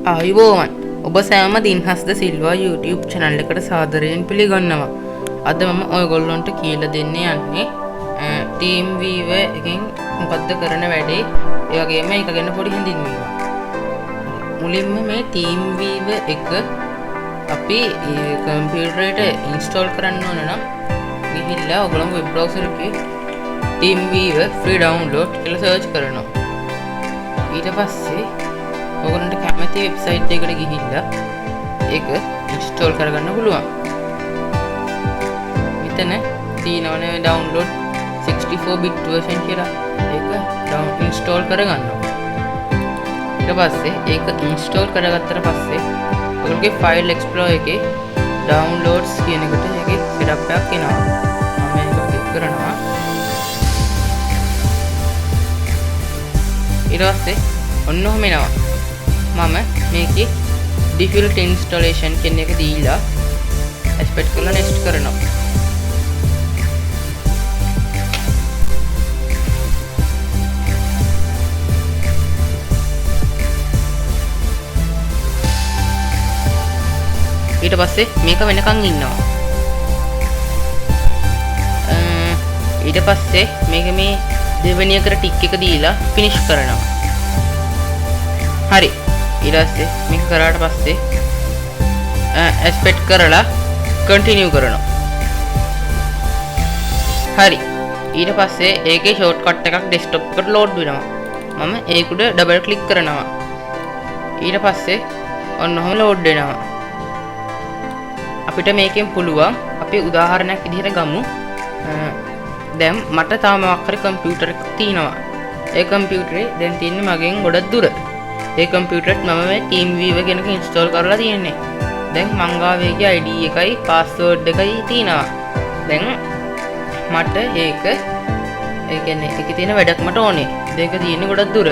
ආයුබෝවන් ඔබ සෑම දින්හස්ද සිල්වා YouTube channel එකට සාදරයෙන් පිළිගන්නවා. අද මම ඔයගොල්ලන්ට කියලා දෙන්න යන්නේ TeamViewer එකෙන් මොකද්ද කරන වැඩේ ඒ වගේම ඒක ගැන පොඩි හැඳින්වීමක්. මුලින්ම මේ TeamViewer එක අපි කම්පියුටරේට ඉන්ස්ටෝල් කරන්න ඕන නම් ගිහිල්ලා ඔයගොල්ලෝ වෙබ් බ්‍රවුසර් එකේ TeamViewer free download කියලා සර්ච් කරනවා. ඊට පස්සේ ඔයගොල්ලන්ට කැමති වෙබ්සයිට් එකකට ගිහිල්ලා ඒක ඉන්ස්ටෝල් කරගන්න පුළුවන්. මෙතන තියෙනවනේ download 64 bit version කියලා. ඒක ඉන්ස්ටෝල් කරගන්නවා. ඊට පස්සේ ඒක ඉන්ස්ටෝල් කරගත්තට පස්සේ ඔයගොල්ලෝගේ file explorer එකේ downloads කියන එකට ඒකේ setup එකක් එනවා. මම මේක ක්ලික් කරනවා. ඊට පස්සේ ඔන්න ඔහම එනවා. මම මේකේ default installation කියන එක දීලා expect කරලා next කරනවා. ඊට පස්සේ මේක වෙනකන් ඉන්නවා. ඊට පස්සේ මේක මේ දෙවෙනි එකට ටික් එක දීලා finish කරනවා. හරි. ඊට පස්සේ මේක කරාට පස්සේ expect කරලා continue කරනවා. හරි. ඊට පස්සේ ඒකේ shortcut එකක් desktop එකට load වෙනවා. මම ඒක උඩ double click කරනවා. ඊට පස්සේ ඔන්න ඔහම load වෙනවා. අපිට මේකෙන් පුළුවන් අපි උදාහරණයක් විදිහට ගමු. දැන් මට තාම මොකක් හරි කම්පියුටර් එකක් තියෙනවා. ඒ කම්පියුටරේ දැන් තියෙන්නේ මගෙන් ගොඩක් දුර. ඒ කම්පියුටරෙත් මම මේ TeamViewer කෙනක ඉන්ස්ටෝල් කරලා තියෙන්නේ. දැන් මං ගාවේගේ ID එකයි password එකයි තියෙනවා. දැන් මට ඒක ඒ කියන්නේ ඒකේ තියෙන වැඩක් මට ඕනේ. ඒක තියෙන්නේ ගොඩක් දුර.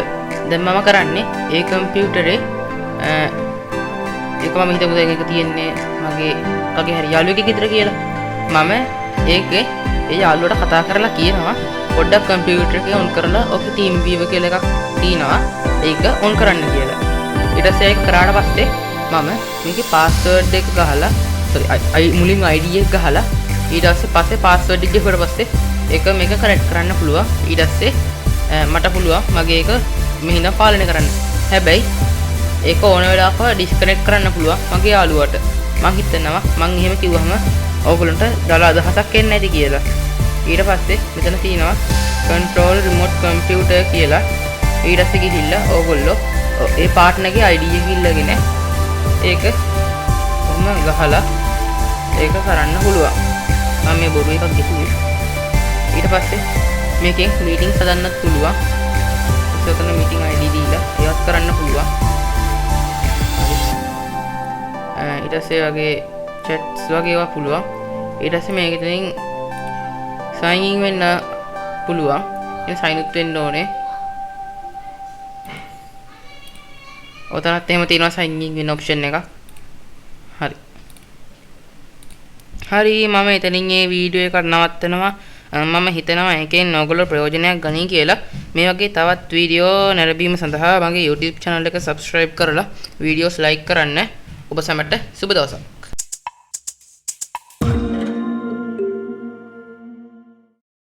දැන් මම කරන්නේ ඒ කම්පියුටරේ ඒක මම හිතමු දැන් ඒක තියෙන්නේ මගේ කගේ හරි යාළුවෙක් ගෙදර කියලා. මම ඒකේ ඒ යාළුවට කතා කරලා කියනවා පොඩ්ඩක් කම්පියුටර් එක ඔන් කරලා ඔකේ TeamViewer කියලා එකක් තියෙනවා. ඒක ඔන් කරන්න කියලා. ඊට පස්සේ ඒක කරාට පස්සේ මම මේකේ password එක ගහලා මුලින් ID එක ගහලා ඊට පස්සේ password එක ගිහුවට පස්සේ ඒක මේක කනෙක්ට් කරන්න පුළුවන්. ඊට පස්සේ මට පුළුවන් මගේ ඒක මෙහිනම් පාලනය කරන්න. හැබැයි ඒක ඕන වෙලාවක ඩිස්කනෙක්ට් කරන්න පුළුවන් මගේ යාළුවට. මං හිතනවා මං එහෙම කිව්වහම ඕගොල්ලන්ට දාලා අදහසක් එන්නේ නැති කියලා. ඊට පස්සේ මෙතන තියෙනවා control remote computer කියලා. ඊට පස්සේ ගිහිල්ලා ඕගොල්ලෝ ඒ පාර්ට්නර්ගේ ID එක ඉල්ලගෙන ඒක කොහොම ගහලා ඒක කරන්න පුළුවන්. මම මේ බොරු එකක් ගිහුවේ. ඊට පස්සේ මේකෙන් meetings හදන්නත් පුළුවන්. ඒකන meeting ID දීලා ඒවත් කරන්න පුළුවන්. ඊට පස්සේ වගේ chats වගේ ඒවා පුළුවන්. ඊට පස්සේ මේකෙන් sign in වෙන්න පුළුවන්. ඉතින් sign out වෙන්න ඕනේ. ඔතනත් එහෙම තියෙනවා sign in වෙන option එකක්. හරි. හරි මම එතනින් මේ වීඩියෝ එක නවත්තනවා. මම හිතනවා එකෙන් ඔයගොල්ලෝ ප්‍රයෝජනයක් ගනී කියලා. මේ වගේ තවත් වීඩියෝ නැරඹීම සඳහා මගේ YouTube channel එක subscribe කරලා videos like කරන්න. ඔබ සැමට සුබ දවසක්.